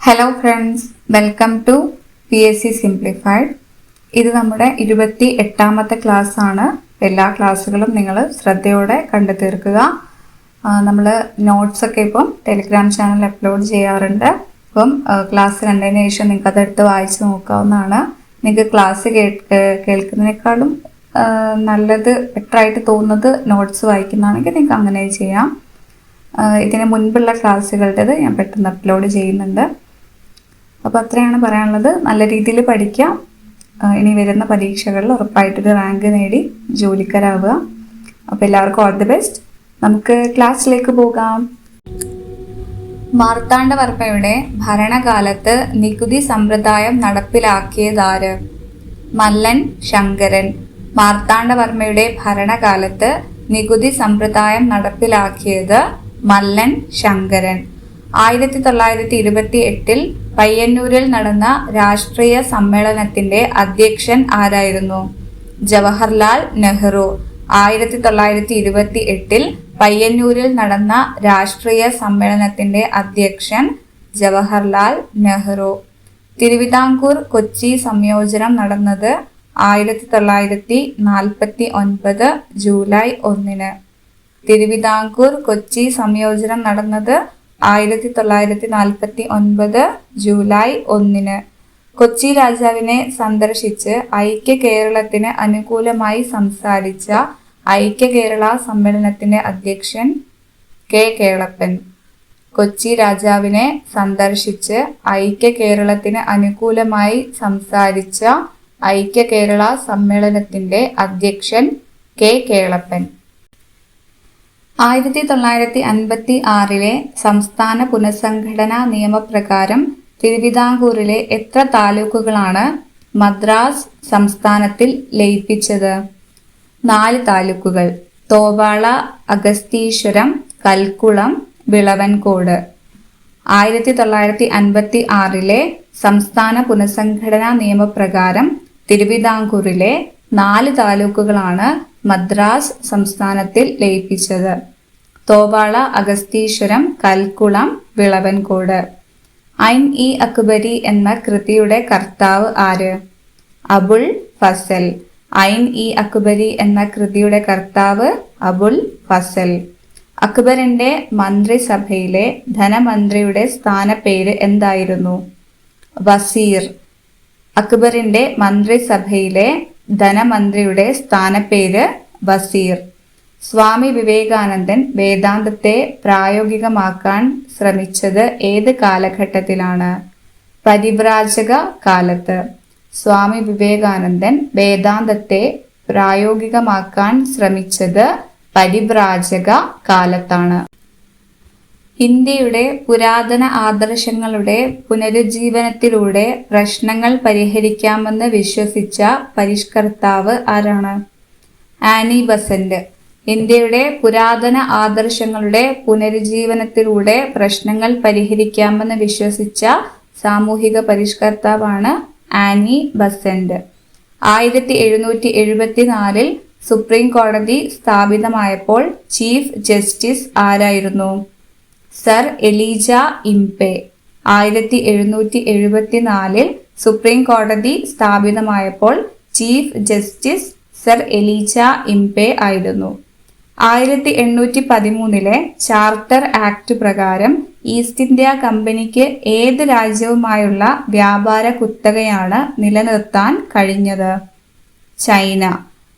Hello friends, welcome to PSC simplified. ഇത് നമ്മുടെ 28ാമത്തെ class ആണ്. എല്ലാ ക്ലാസ്സുകളും നിങ്ങൾ ശ്രദ്ധയോടെ കണ്ടു തീർക്കുക. നമ്മൾ നോട്ട്സൊക്കെ ഇപ്പം ടെലിഗ്രാം ചാനൽ അപ്ലോഡ് ചെയ്യാറുണ്ട്. അപ്പം ക്ലാസ് കണ്ടതിന് ശേഷം നിങ്ങൾക്ക് അതെടുത്ത് വായിച്ച് നോക്കാവുന്നതാണ്. നിങ്ങൾക്ക് ക്ലാസ് കേൾക്കുന്നതിനേക്കാളും നല്ലത് ബെറ്ററായിട്ട് തോന്നുന്നത് നോട്ട്സ് വായിക്കുന്നതാണെങ്കിൽ നിങ്ങൾക്ക് അങ്ങനെ ചെയ്യാം. ഇതിന് മുൻപുള്ള ക്ലാസ്സുകളുടേത് ഞാൻ പെട്ടെന്ന് അപ്ലോഡ് ചെയ്യുന്നുണ്ട്. അപ്പോൾ അത്രയാണ് പറയാനുള്ളത്. നല്ല രീതിയിൽ പഠിക്കാം. ഇനി വരുന്ന പരീക്ഷകളിൽ ഉറപ്പായിട്ടൊരു റാങ്ക് നേടി ജോലിക്കാരാവുക. അപ്പോൾ എല്ലാവർക്കും ഓൾ ദി ബെസ്റ്റ്. നമുക്ക് ക്ലാസ്സിലേക്ക് പോകാം. മാർത്താണ്ഡവർമ്മയുടെ ഭരണകാലത്ത് നികുതി സമ്പ്രദായം നടപ്പിലാക്കിയതാര്? മല്ലൻ ശങ്കരൻ. മാർത്താണ്ഡവർമ്മയുടെ ഭരണകാലത്ത് നികുതി സമ്പ്രദായം നടപ്പിലാക്കിയത് മല്ലൻ ശങ്കരൻ. 1928 പയ്യന്നൂരിൽ നടന്ന രാഷ്ട്രീയ സമ്മേളനത്തിന്റെ അധ്യക്ഷൻ ആരായിരുന്നു? ജവഹർലാൽ നെഹ്റു. 1928 പയ്യന്നൂരിൽ നടന്ന രാഷ്ട്രീയ സമ്മേളനത്തിന്റെ അധ്യക്ഷൻ ജവഹർലാൽ നെഹ്റു. തിരുവിതാംകൂർ കൊച്ചി സംയോജനം നടന്നത് 1949 ജൂലൈ 1. തിരുവിതാംകൂർ കൊച്ചി സംയോജനം നടന്നത് 1949 ജൂലൈ 1. കൊച്ചി രാജാവിനെ സന്ദർശിച്ച് ഐക്യ കേരളത്തിന് അനുകൂലമായി സംസാരിച്ച ഐക്യ കേരള സമ്മേളനത്തിന്റെ അധ്യക്ഷൻ കെ കേളപ്പൻ. കൊച്ചി രാജാവിനെ സന്ദർശിച്ച് ഐക്യ കേരളത്തിന് അനുകൂലമായി സംസാരിച്ച ഐക്യ കേരള സമ്മേളനത്തിന്റെ അധ്യക്ഷൻ കെ കേളപ്പൻ. 1956 സംസ്ഥാന പുനഃസംഘടനാ നിയമപ്രകാരം തിരുവിതാംകൂറിലെ എത്ര താലൂക്കുകളാണ് മദ്രാസ് സംസ്ഥാനത്തിൽ ലയിപ്പിച്ചത്? 4 താലൂക്കുകൾ: തോവാള, അഗസ്തീശ്വരം, കൽക്കുളം, വിളവൻകോട്. 1956 സംസ്ഥാന പുനഃസംഘടനാ നിയമപ്രകാരം തിരുവിതാംകൂറിലെ 4 താലൂക്കുകളാണ് മദ്രാസ് സംസ്ഥാനത്തിൽ ലയിപ്പിച്ചത്: തോവാള, അഗസ്തീശ്വരം, കൽക്കുളം, വിളവൻകോട്. ഐൻ ഇ അക്ബരി എന്ന കൃതിയുടെ കർത്താവ് ആര്? അബുൾ ഫസൽ. ഐൻ ഇ അക്ബരി എന്ന കൃതിയുടെ കർത്താവ് അബുൾ ഫസൽ. അക്ബറിന്റെ മന്ത്രിസഭയിലെ ധനമന്ത്രിയുടെ സ്ഥാനപ്പേര് എന്തായിരുന്നു? വസീർ. അക്ബറിന്റെ മന്ത്രിസഭയിലെ ധനമന്ത്രിയുടെ സ്ഥാനപ്പേര് വസീർ. സ്വാമി വിവേകാനന്ദൻ വേദാന്തത്തെ പ്രായോഗികമാക്കാൻ ശ്രമിച്ചത് ഏത് കാലഘട്ടത്തിലാണ്? പരിവ്രാജക കാലത്ത്. സ്വാമി വിവേകാനന്ദൻ വേദാന്തത്തെ പ്രായോഗികമാക്കാൻ ശ്രമിച്ചത് പരിവ്രാജക കാലത്താണ്. ഇന്ത്യയുടെ പുരാതന ആദർശങ്ങളുടെ പുനരുജ്ജീവനത്തിലൂടെ പ്രശ്നങ്ങൾ പരിഹരിക്കാമെന്ന് വിശ്വസിച്ച പരിഷ്കർത്താവ് ആരാണ്? Annie Besant. ഇന്ത്യയുടെ പുരാതന ആദർശങ്ങളുടെ പുനരുജ്ജീവനത്തിലൂടെ പ്രശ്നങ്ങൾ പരിഹരിക്കാമെന്ന് വിശ്വസിച്ച സാമൂഹിക പരിഷ്കർത്താവാണ് ആനി ബസന്റ്. 1774 സുപ്രീം കോടതി സ്ഥാപിതമായപ്പോൾ ചീഫ് ജസ്റ്റിസ് ആരായിരുന്നു? സർ എലീജ ഇംപെ. 1774 സുപ്രീം കോടതി സ്ഥാപിതമായപ്പോൾ ചീഫ് ജസ്റ്റിസ് സർ എലീജ ഇംപെ ആയിരുന്നു. 1813 ചാർട്ടർ ആക്ട് പ്രകാരം ഈസ്റ്റ് ഇന്ത്യ കമ്പനിക്ക് ഏത് രാജ്യവുമായുള്ള വ്യാപാര കുത്തകയാണ് നിലനിർത്താൻ കഴിഞ്ഞത്? ചൈന.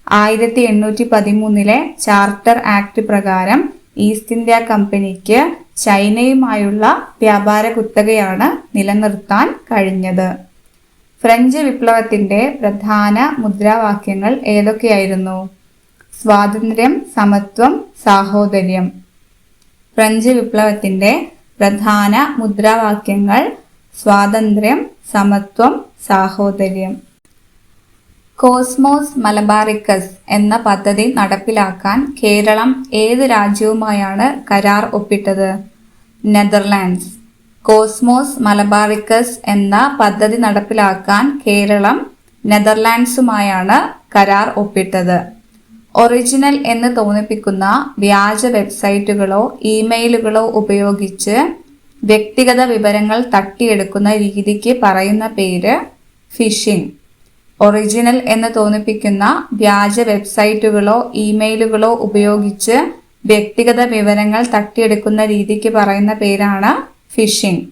1813 ചാർട്ടർ ആക്ട് പ്രകാരം ഈസ്റ്റ് ഇന്ത്യ കമ്പനിക്ക് ചൈനയുമായുള്ള വ്യാപാര കുത്തകയാണ് നിലനിർത്താൻ കഴിഞ്ഞത്. ഫ്രഞ്ച് വിപ്ലവത്തിന്റെ പ്രധാന മുദ്രാവാക്യങ്ങൾ ഏതൊക്കെയായിരുന്നു? സ്വാതന്ത്ര്യം, സമത്വം, സാഹോദര്യം. ഫ്രഞ്ച് വിപ്ലവത്തിന്റെ പ്രധാന മുദ്രാവാക്യങ്ങൾ സ്വാതന്ത്ര്യം, സമത്വം, സാഹോദര്യം. കോസ്മോസ് മലബാറിക്കസ് എന്ന പദ്ധതി നടപ്പിലാക്കാൻ കേരളം ഏത് രാജ്യവുമായാണ് കരാർ ഒപ്പിട്ടത്? നെതർലാൻഡ്സ്. കോസ്മോസ് മലബാറിക്കസ് എന്ന പദ്ധതി നടപ്പിലാക്കാൻ കേരളം നെതർലാൻഡ്സുമായാണ് കരാർ ഒപ്പിട്ടത്. ഒറിജിനൽ എന്ന് തോന്നിപ്പിക്കുന്ന വ്യാജ വെബ്സൈറ്റുകളോ ഇമെയിലുകളോ ഉപയോഗിച്ച് വ്യക്തിഗത വിവരങ്ങൾ തട്ടിയെടുക്കുന്ന രീതിക്ക് പറയുന്ന പേര് ഫിഷിംഗ്. ഒറിജിനൽ എന്ന് തോന്നിപ്പിക്കുന്ന വ്യാജ വെബ്സൈറ്റുകളോ ഇമെയിലുകളോ ഉപയോഗിച്ച് വ്യക്തിഗത വിവരങ്ങൾ തട്ടിയെടുക്കുന്ന രീതിക്ക് പറയുന്ന പേരാണ് ഫിഷിംഗ്.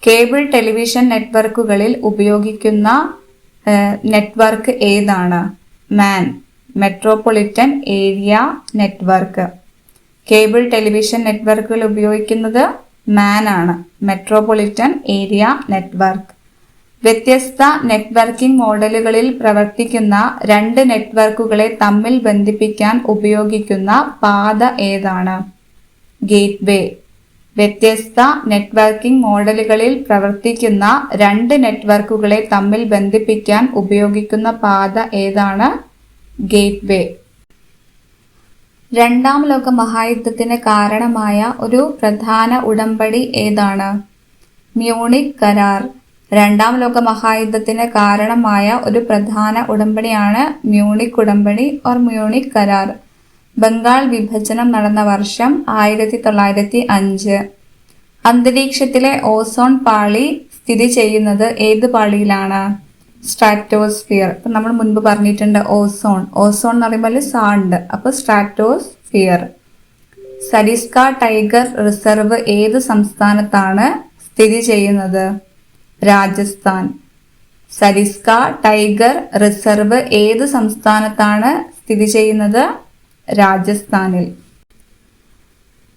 കേബിൾ ടെലിവിഷൻ നെറ്റ്വർക്കുകളിൽ ഉപയോഗിക്കുന്ന നെറ്റ്വർക്ക് ഏതാണ്? MAN, metropolitan area network. Cable television നെറ്റ്വർക്കുകൾ ഉപയോഗിക്കുന്നത് മാൻ ആണ്, മെട്രോപൊളിറ്റൻ ഏരിയ നെറ്റ്വർക്ക്. വ്യത്യസ്ത നെറ്റ്വർക്കിംഗ് മോഡലുകളിൽ പ്രവർത്തിക്കുന്ന രണ്ട് നെറ്റ്വർക്കുകളെ തമ്മിൽ ബന്ധിപ്പിക്കാൻ ഉപയോഗിക്കുന്ന പാത ഏതാണ്? ഗേറ്റ്വേ. വ്യത്യസ്ത നെറ്റ്വർക്കിംഗ് മോഡലുകളിൽ പ്രവർത്തിക്കുന്ന രണ്ട് നെറ്റ്വർക്കുകളെ തമ്മിൽ ബന്ധിപ്പിക്കാൻ ഉപയോഗിക്കുന്ന പാത ഏതാണ്? ഗേറ്റ്വേ. രണ്ടാം ലോക മഹായുദ്ധത്തിന് കാരണമായ ഒരു പ്രധാന ഉടമ്പടി ഏതാണ്? മ്യൂണിക് കരാർ. രണ്ടാം ലോക മഹായുദ്ധത്തിന് കാരണമായ ഒരു പ്രധാന ഉടമ്പടിയാണ് മ്യൂണിക് ഉടമ്പടി ഓർ മ്യൂണിക് കരാർ. ബംഗാൾ വിഭജനം നടന്ന വർഷം 1905. അന്തരീക്ഷത്തിലെ ഓസോൺ പാളി സ്ഥിതി ചെയ്യുന്നത് ഏത് പാളിയിലാണ്? സ്ട്രാറ്റോസ്ഫിയർ. ഇപ്പം നമ്മൾ മുൻപ് പറഞ്ഞിട്ടുണ്ട് ഓസോൺ എന്ന് പറയുമ്പോൾ സാണ്ട്, അപ്പോൾ സ്ട്രാറ്റോസ്ഫിയർ. സരിസ്ക ടൈഗർ റിസർവ് ഏത് സംസ്ഥാനത്താണ് സ്ഥിതി ചെയ്യുന്നത്? രാജസ്ഥാൻ. സരിസ്ക ടൈഗർ റിസർവ് ഏത് സംസ്ഥാനത്താണ് സ്ഥിതി ചെയ്യുന്നത്? രാജസ്ഥാനിൽ.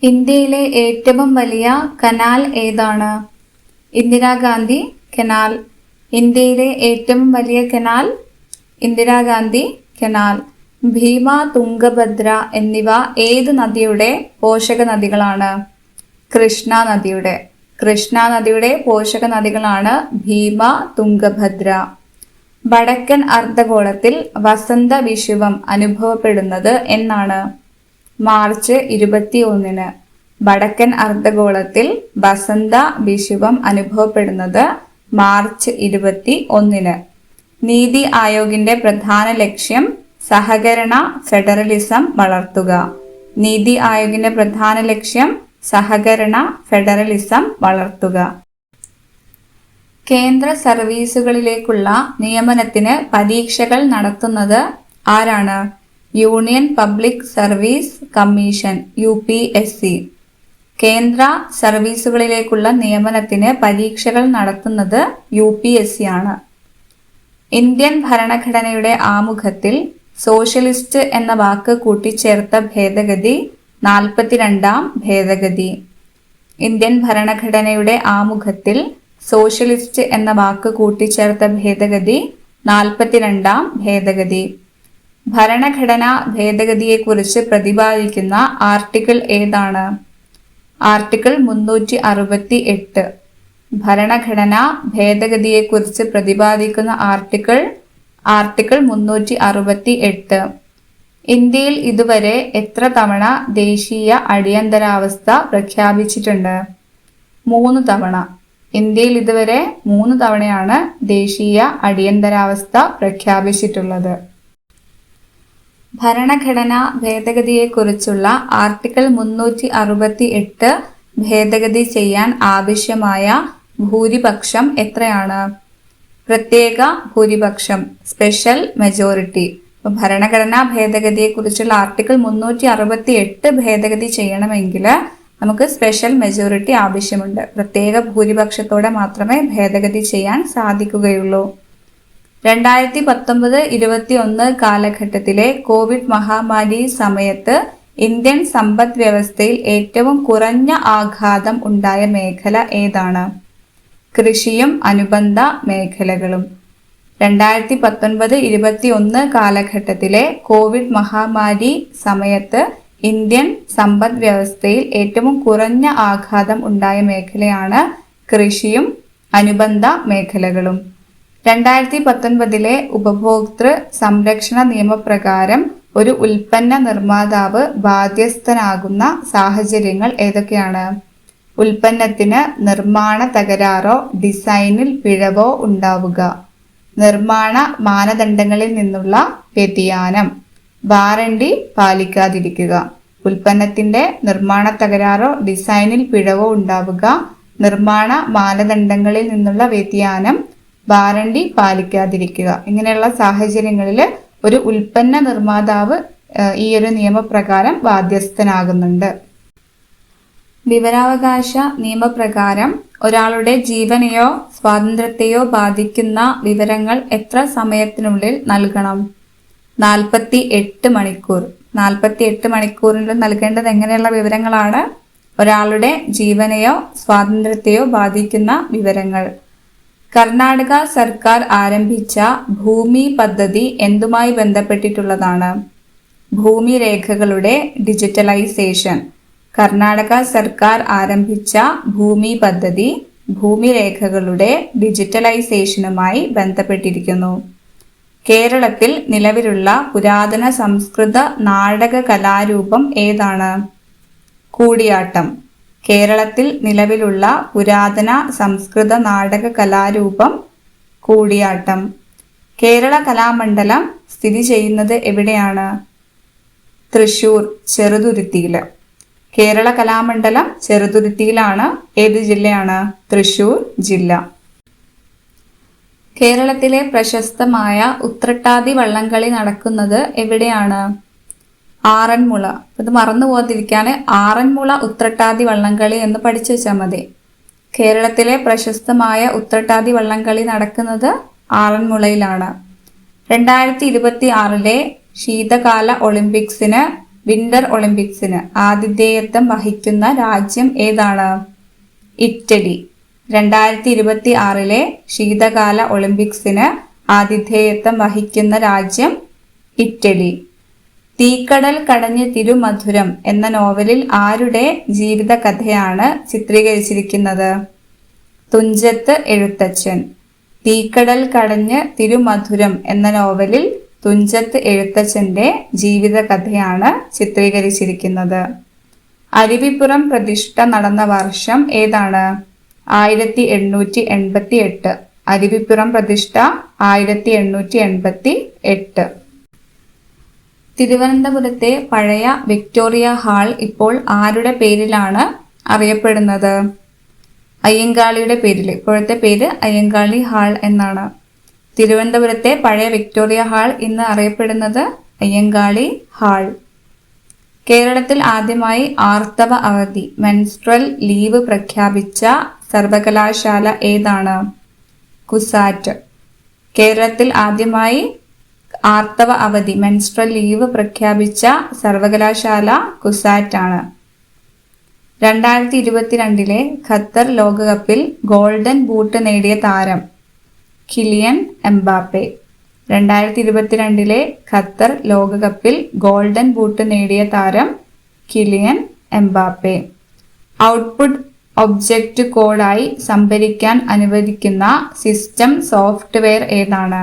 ഇന്ത്യയിലെ ഏറ്റവും വലിയ കനാൽ ഏതാണ്? ഇന്ദിരാഗാന്ധി കനാൽ. ഇന്ത്യയിലെ ഏറ്റവും വലിയ കനാൽ ഇന്ദിരാഗാന്ധി കനാൽ. ഭീമ, തുംഗഭദ്ര എന്നിവ ഏത് നദിയുടെ പോഷക നദികളാണ്? കൃഷ്ണ നദിയുടെ. കൃഷ്ണ നദിയുടെ പോഷക നദികളാണ് ഭീമ, തുംഗഭദ്ര. വടക്കൻ അർദ്ധഗോളത്തിൽ വസന്ത വിഷുവം അനുഭവപ്പെടുന്നത് എന്നാണ്? മാർച്ച് 21. വടക്കൻ അർദ്ധഗോളത്തിൽ വസന്ത വിഷുവം അനുഭവപ്പെടുന്നത് മാർച്ച് 21. നീതി ആയോഗിന്റെ പ്രധാന ലക്ഷ്യം സഹകരണ ഫെഡറലിസം വളർത്തുക. നീതി ആയോഗിന്റെ പ്രധാന ലക്ഷ്യം സഹകരണ ഫെഡറലിസം വളർത്തുക. കേന്ദ്ര സർവീസുകളിലേക്കുള്ള നിയമനത്തിന് പരീക്ഷകൾ നടത്തുന്നത് ആരാണ്? Union public service commission UPSC. കേന്ദ്ര സർവീസുകളിലേക്കുള്ള നിയമനത്തിന് പരീക്ഷകൾ നടത്തുന്നത് UPSC ആണ്. ഇന്ത്യൻ ഭരണഘടനയുടെ ആമുഖത്തിൽ സോഷ്യലിസ്റ്റ് എന്ന വാക്ക് കൂട്ടിച്ചേർത്ത ഭേദഗതി 42ാം ഭേദഗതി. ഇന്ത്യൻ ഭരണഘടനയുടെ ആമുഖത്തിൽ സോഷ്യലിസ്റ്റ് എന്ന വാക്ക് കൂട്ടിച്ചേർത്ത ഭേദഗതി 42ാം ഭേദഗതി. ഭരണഘടനാ ഭേദഗതിയെക്കുറിച്ച് പ്രതിപാദിക്കുന്ന ആർട്ടിക്കിൾ ഏതാണ്? ആർട്ടിക്കിൾ 368. ഭരണഘടനാ ഭേദഗതിയെക്കുറിച്ച് പ്രതിപാദിക്കുന്ന ആർട്ടിക്കിൾ 368. ഇന്ത്യയിൽ ഇതുവരെ എത്ര തവണ ദേശീയ അടിയന്തരാവസ്ഥ പ്രഖ്യാപിച്ചിട്ടുണ്ട്? 3 തവണ. ഇന്ത്യയിൽ ഇതുവരെ 3 തവണയാണ് ദേശീയ അടിയന്തരാവസ്ഥ പ്രഖ്യാപിച്ചിട്ടുള്ളത്. ഭരണഘടനാ ഭേദഗതിയെക്കുറിച്ചുള്ള ആർട്ടിക്കിൾ 368 ഭേദഗതി ചെയ്യാൻ ആവശ്യമായ ഭൂരിപക്ഷം എത്രയാണ്? പ്രത്യേക ഭൂരിപക്ഷം, സ്പെഷ്യൽ മെജോറിറ്റി. ഭരണഘടനാ ഭേദഗതിയെക്കുറിച്ചുള്ള ആർട്ടിക്കിൾ 368 ഭേദഗതി ചെയ്യണമെങ്കിൽ നമുക്ക് സ്പെഷ്യൽ മെജോറിറ്റി ആവശ്യമുണ്ട്. പ്രത്യേക ഭൂരിപക്ഷത്തോടെ മാത്രമേ ഭേദഗതി ചെയ്യാൻ സാധിക്കുകയുള്ളൂ. 2019-21 കാലഘട്ടത്തിലെ കോവിഡ് മഹാമാരി സമയത്ത് ഇന്ത്യൻ സമ്പദ് വ്യവസ്ഥയിൽ ഏറ്റവും കുറഞ്ഞ ആഘാതം ഉണ്ടായ മേഖല ഏതാണ്? കൃഷിയും അനുബന്ധ മേഖലകളും. 2019-21 കാലഘട്ടത്തിലെ കോവിഡ് മഹാമാരി സമയത്ത് ഇന്ത്യൻ സമ്പദ് വ്യവസ്ഥയിൽ ഏറ്റവും കുറഞ്ഞ ആഘാതം ഉണ്ടായ മേഖലയാണ് കൃഷിയും അനുബന്ധ മേഖലകളും. 2019 ഉപഭോക്തൃ സംരക്ഷണ നിയമപ്രകാരം ഒരു ഉൽപ്പന്ന നിർമ്മാതാവ് ബാധ്യസ്ഥനാകുന്ന സാഹചര്യങ്ങൾ ഏതൊക്കെയാണ്? ഉൽപ്പന്നത്തിന് നിർമ്മാണ തകരാറോ ഡിസൈനിൽ പിഴവോ ഉണ്ടാവുക, നിർമ്മാണ മാനദണ്ഡങ്ങളിൽ നിന്നുള്ള വ്യതിയാനം, വാറണ്ടി പാലിക്കാതിരിക്കുക. ഉൽപ്പന്നത്തിന്റെ നിർമ്മാണ തകരാറോ ഡിസൈനിൽ പിഴവോ ഉണ്ടാവുക, നിർമ്മാണ മാനദണ്ഡങ്ങളിൽ നിന്നുള്ള വ്യതിയാനം, വാറണ്ടി പാലിക്കാതിരിക്കുക. ഇങ്ങനെയുള്ള സാഹചര്യങ്ങളിൽ ഒരു ഉൽപ്പന്ന നിർമ്മാതാവ് ഈ ഒരു നിയമപ്രകാരം ബാധ്യസ്ഥനാകുന്നുണ്ട്. വിവരാവകാശ നിയമപ്രകാരം ഒരാളുടെ ജീവനെയോ സ്വാതന്ത്ര്യത്തെയോ ബാധിക്കുന്ന വിവരങ്ങൾ എത്ര സമയത്തിനുള്ളിൽ നൽകണം? 48 മണിക്കൂർ. 48 മണിക്കൂറിനുള്ളിൽ നൽകേണ്ടത് എങ്ങനെയുള്ള വിവരങ്ങളാണ്? ഒരാളുടെ ജീവനെയോ സ്വാതന്ത്ര്യത്തെയോ ബാധിക്കുന്ന വിവരങ്ങൾ. കർണാടക സർക്കാർ ആരംഭിച്ച ഭൂമി പദ്ധതി എന്തുമായി ബന്ധപ്പെട്ടിട്ടുള്ളതാണ്? ഭൂമി രേഖകളുടെ ഡിജിറ്റലൈസേഷൻ. കർണാടക സർക്കാർ ആരംഭിച്ച ഭൂമി പദ്ധതി ഭൂമി രേഖകളുടെ ഡിജിറ്റലൈസേഷനുമായി ബന്ധപ്പെട്ടിരിക്കുന്നു. കേരളത്തിൽ നിലവിലുള്ള പുരാതന സംസ്കൃത നാടക കലാരൂപം ഏതാണ്? കൂടിയാട്ടം. കേരളത്തിൽ നിലവിലുള്ള പുരാതന സംസ്കൃത നാടക കലാരൂപം കൂടിയാട്ടം. കേരള കലാമണ്ഡലം സ്ഥിതി ചെയ്യുന്നത് എവിടെയാണ്? തൃശൂർ ചെറുതുരുത്തിയിൽ. കേരള കലാമണ്ഡലം ചെറുതുരുത്തിയിലാണ്. ഏത് ജില്ലയാണ്? തൃശൂർ ജില്ല. കേരളത്തിലെ പ്രശസ്തമായ ഉത്രട്ടാതി വള്ളംകളി നടക്കുന്നത് എവിടെയാണ്? ആറന്മുള. ഇത് മറന്നു പോകാതിരിക്കാൻ ആറന്മുള ഉത്രട്ടാതി വള്ളംകളി എന്ന് പഠിച്ചു വെച്ചാൽ മതി. കേരളത്തിലെ പ്രശസ്തമായ ഉത്രട്ടാതി വള്ളംകളി നടക്കുന്നത് ആറന്മുളയിലാണ്. 2026 ശീതകാല ഒളിമ്പിക്സിന് വിന്റർ ഒളിമ്പിക്സിന് ആതിഥേയത്വം വഹിക്കുന്ന രാജ്യം ഏതാണ്? ഇറ്റലി. 2026 ശീതകാല ഒളിമ്പിക്സിന് ആതിഥേയത്വം വഹിക്കുന്ന രാജ്യം ഇറ്റലി. തീക്കടൽ കടഞ്ഞ് തിരുമധുരം എന്ന നോവലിൽ ആരുടെ ജീവിത കഥയാണ് ചിത്രീകരിച്ചിരിക്കുന്നത്? തുഞ്ചത്ത് എഴുത്തച്ഛൻ. തീക്കടൽ കടഞ്ഞ് തിരുമധുരം എന്ന നോവലിൽ തുഞ്ചത്ത് എഴുത്തച്ഛന്റെ ജീവിത കഥയാണ് ചിത്രീകരിച്ചിരിക്കുന്നത്. അരുവിപ്പുറം പ്രതിഷ്ഠ നടന്ന വർഷം ഏതാണ്? 1888. അരുവിപ്പുറം പ്രതിഷ്ഠ 1888. തിരുവനന്തപുരത്തെ പഴയ വിക്ടോറിയ ഹാൾ ഇപ്പോൾ ആരുടെ പേരിലാണ് അറിയപ്പെടുന്നത്? അയ്യങ്കാളിയുടെ പേരിൽ. ഇപ്പോഴത്തെ പേര് അയ്യങ്കാളി ഹാൾ എന്നാണ്. തിരുവനന്തപുരത്തെ പഴയ വിക്ടോറിയ ഹാൾ ഇന്ന് അറിയപ്പെടുന്നത് അയ്യങ്കാളി ഹാൾ. കേരളത്തിൽ ആദ്യമായി ആർത്തവ അവധി മെൻസ്ട്രൽ ലീവ് പ്രഖ്യാപിച്ച സർവകലാശാല ഏതാണ്? കുസാറ്റ്. കേരളത്തിൽ ആദ്യമായി ആർത്തവ അവധി മെൻസ്ട്രൽ ലീവ് പ്രഖ്യാപിച്ച സർവകലാശാല കുസാറ്റ് ആണ്. 2022 ഖത്തർ ലോകകപ്പിൽ ഗോൾഡൻ ബൂട്ട് നേടിയ താരം കിലിയൻ എംബാപ്പെ. 2022 ഖത്തർ ലോകകപ്പിൽ ഗോൾഡൻ ബൂട്ട് നേടിയ താരം കിലിയൻ എംബാപ്പെ. ഔട്ട്പുട്ട് ഒബ്ജക്റ്റ് കോഡായി സംഭരിക്കാൻ അനുവദിക്കുന്ന സിസ്റ്റം സോഫ്റ്റ്വെയർ ഏതാണ്?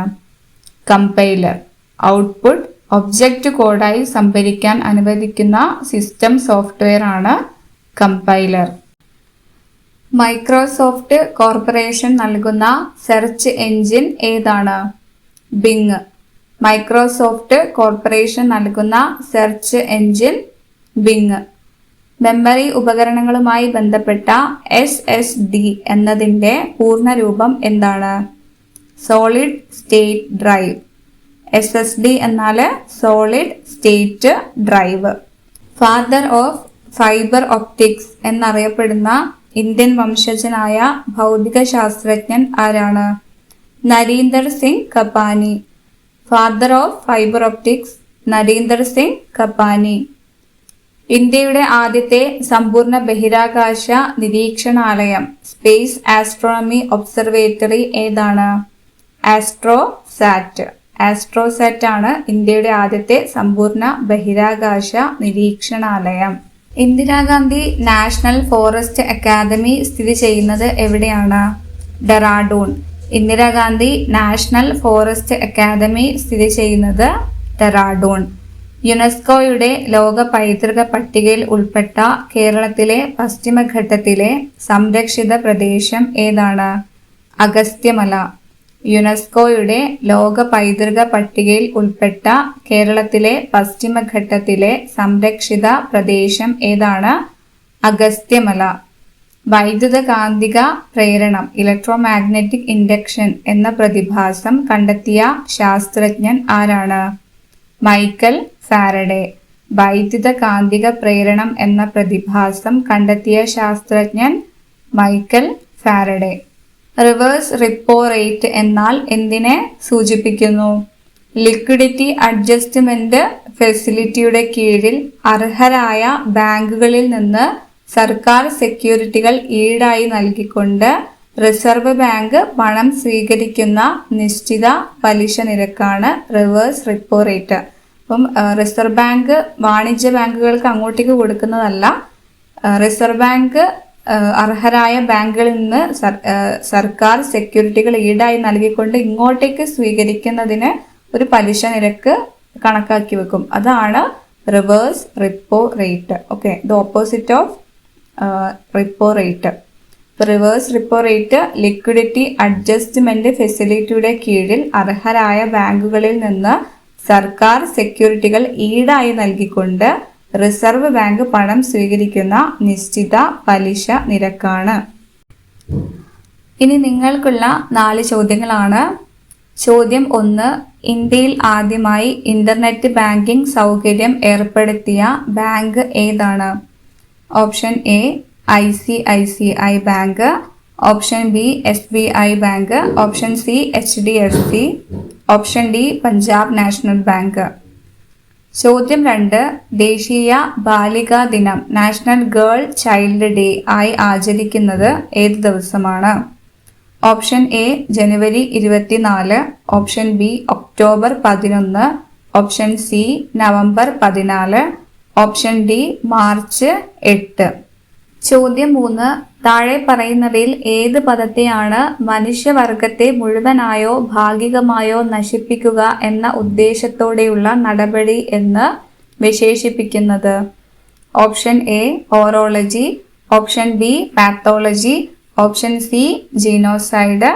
കമ്പൈലർ. ഔട്ട്പുട്ട് ഒബ്ജക്റ്റ് കോഡായി സംഭരിക്കാൻ അനുവദിക്കുന്ന സിസ്റ്റം സോഫ്റ്റ്വെയർ ആണ് കമ്പൈലർ. മൈക്രോസോഫ്റ്റ് കോർപ്പറേഷൻ നൽകുന്ന സെർച്ച് എഞ്ചിൻ ഏതാണ്? ബിങ്. മൈക്രോസോഫ്റ്റ് കോർപ്പറേഷൻ നൽകുന്ന സെർച്ച് എഞ്ചിൻ ബിങ്. മെമ്മറി ഉപകരണങ്ങളുമായി ബന്ധപ്പെട്ട SSD എന്നതിൻ്റെ പൂർണ്ണരൂപം എന്താണ്? Solid state drive. SSD എന്നാൽ solid state drive. Father of fibre optics എന്നറിയപ്പെടുന്ന ഇന്ത്യൻ വംശജനായ ഭൗതിക ശാസ്ത്രജ്ഞൻ ആരാണ്? Narinder Singh Kapany. Father of fibre optics Narinder Singh Kapany. ഇന്ത്യയുടെ ആദ്യത്തെ സമ്പൂർണ്ണ ബഹിരാകാശ നിരീക്ഷണാലയം സ്പേസ് ആസ്ട്രോണമി ഒബ്സർവേറ്ററി ഏതാണ്? ആസ്ട്രോസാറ്റ്. ആസ്ട്രോസാറ്റ് ആണ് ഇന്ത്യയുടെ ആദ്യത്തെ സമ്പൂർണ്ണ ബഹിരാകാശ നിരീക്ഷണാലയം. ഇന്ദിരാഗാന്ധി നാഷണൽ ഫോറസ്റ്റ് അക്കാദമി സ്ഥിതി ചെയ്യുന്നത് എവിടെയാണ്? Dehradun. Indira Gandhi national forest academy സ്ഥിതി ചെയ്യുന്നത് ഡെറാഡൂൺ. യുനെസ്കോയുടെ ലോക പൈതൃക പട്ടികയിൽ ഉൾപ്പെട്ട കേരളത്തിലെ പശ്ചിമഘട്ടത്തിലെ സംരക്ഷിത പ്രദേശം ഏതാണ്? അഗസ്ത്യമല. യുനെസ്കോയുടെ ലോക പൈതൃക പട്ടികയിൽ ഉൾപ്പെട്ട കേരളത്തിലെ പശ്ചിമഘട്ടത്തിലെ സംരക്ഷിത പ്രദേശം ഏതാണ്? അഗസ്ത്യമല. വൈദ്യുതകാന്തിക പ്രേരണം ഇലക്ട്രോമാഗ്നറ്റിക് ഇൻഡക്ഷൻ എന്ന പ്രതിഭാസം കണ്ടെത്തിയ ശാസ്ത്രജ്ഞൻ ആരാണ്? Michael Faraday. വൈദ്യുതകാന്തിക പ്രേരണം എന്ന പ്രതിഭാസം കണ്ടെത്തിയ ശാസ്ത്രജ്ഞൻ Michael Faraday. Reverse repo rate എന്നാൽ എന്തിനെ സൂചിപ്പിക്കുന്നു? ലിക്വിഡിറ്റി അഡ്ജസ്റ്റ്മെന്റ് ഫെസിലിറ്റിയുടെ കീഴിൽ അർഹരായ ബാങ്കുകളിൽ നിന്ന് സർക്കാർ സെക്യൂരിറ്റികൾ ഈടായി നൽകിക്കൊണ്ട് റിസർവ് ബാങ്ക് പണം സ്വീകരിക്കുന്ന നിശ്ചിത പലിശ നിരക്കാണ് റിവേഴ്സ് റിപ്പോ റേറ്റ്. അപ്പം റിസർവ് ബാങ്ക് വാണിജ്യ ബാങ്കുകൾക്ക് അങ്ങോട്ടേക്ക് കൊടുക്കുന്നതല്ല, റിസർവ് ബാങ്ക് അർഹരായ ബാങ്കുകളിൽ നിന്ന് സർക്കാർ സെക്യൂരിറ്റികൾ ഈടായി നൽകിക്കൊണ്ട് ഇങ്ങോട്ടേക്ക് സ്വീകരിക്കുന്നതിന് ഒരു പലിശ നിരക്ക് കണക്കാക്കി വെക്കും. അതാണ് reverse repo rate. Okay, the opposite of repo rate. Reverse repo rate liquidity adjustment ഫെസിലിറ്റിയുടെ കീഴിൽ അർഹരായ ബാങ്കുകളിൽ നിന്ന് സർക്കാർ സെക്യൂരിറ്റികൾ ഈടായി നൽകിക്കൊണ്ട് റിസർവ് ബാങ്ക് പണം സ്വീകരിക്കുന്ന നിശ്ചിത പലിശ നിരക്കാണ്. ഇനി നിങ്ങൾക്കുള്ള 4 ചോദ്യങ്ങളാണ്. ചോദ്യം 1. ഇന്ത്യയിൽ ആദ്യമായി ഇന്റർനെറ്റ് ബാങ്കിംഗ് സൗകര്യം ഏർപ്പെടുത്തിയ ബാങ്ക് ഏതാണ്? Option A ICICI bank, option B SBI bank, option C HDFC, option D Punjab national bank. ചോദ്യം 2. ദേശീയ ബാലികാ ദിനം നാഷണൽ ഗേൾ ചൈൽഡ് ഡേ ആയി ആചരിക്കുന്നത് ഏത് ദിവസമാണ്? Option A January 24, option B October 11, option C November 14, option D March 8. ചോദ്യം 3. താഴെ പറയുന്നവയിൽ ഏത് പദത്തെയാണ് മനുഷ്യവർഗത്തെ മുഴുവനായോ ഭാഗികമായോ നശിപ്പിക്കുക എന്ന ഉദ്ദേശത്തോടെയുള്ള നടപടി എന്ന് വിശേഷിപ്പിക്കുന്നത്? Option A orology, option B pathology, option C genocide,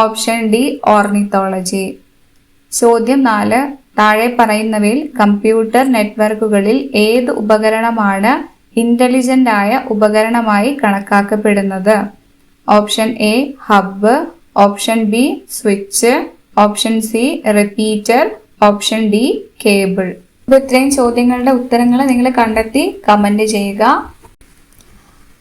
option D ornithology. ചോദ്യം 4. താഴെ പറയുന്നവയിൽ കമ്പ്യൂട്ടർ നെറ്റ്വർക്കുകളിൽ ഏത് ഉപകരണമാണ് ഇന്റലിജന്റ് ആയ ഉപകരണമായി കണക്കാക്കപ്പെടുന്നത്? Option A hub, option B switch, option C repeater, option D cable. അപ്പോൾ ഇത്രയും ചോദ്യങ്ങളുടെ ഉത്തരങ്ങൾ നിങ്ങൾ കണ്ടെത്തി കമന്റ് ചെയ്യുക.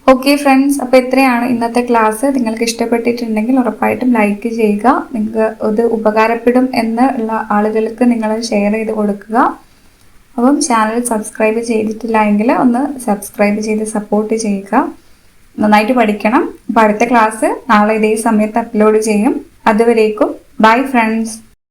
ഓക്കെ ഫ്രണ്ട്സ്, അപ്പോൾ ഇത്രയാണ് ഇന്നത്തെ ക്ലാസ്. നിങ്ങൾക്ക് ഇഷ്ടപ്പെട്ടിട്ടുണ്ടെങ്കിൽ ഉറപ്പായിട്ടും ലൈക്ക് ചെയ്യുക. നിങ്ങൾക്ക് ഇത് ഉപകാരപ്പെടും എന്നുള്ള ആളുകൾക്ക് നിങ്ങൾ ഷെയർ ചെയ്ത് കൊടുക്കുക. അപ്പം ചാനൽ സബ്സ്ക്രൈബ് ചെയ്തിട്ടില്ല എങ്കിൽ ഒന്ന് സബ്സ്ക്രൈബ് ചെയ്ത് സപ്പോർട്ട് ചെയ്യുക. നന്നായിട്ട് പഠിക്കണം. അപ്പോൾ അടുത്ത ക്ലാസ് നാളെ ഇതേ സമയത്ത് അപ്ലോഡ് ചെയ്യും. അതുവരേക്കും ബൈ ഫ്രണ്ട്സ്.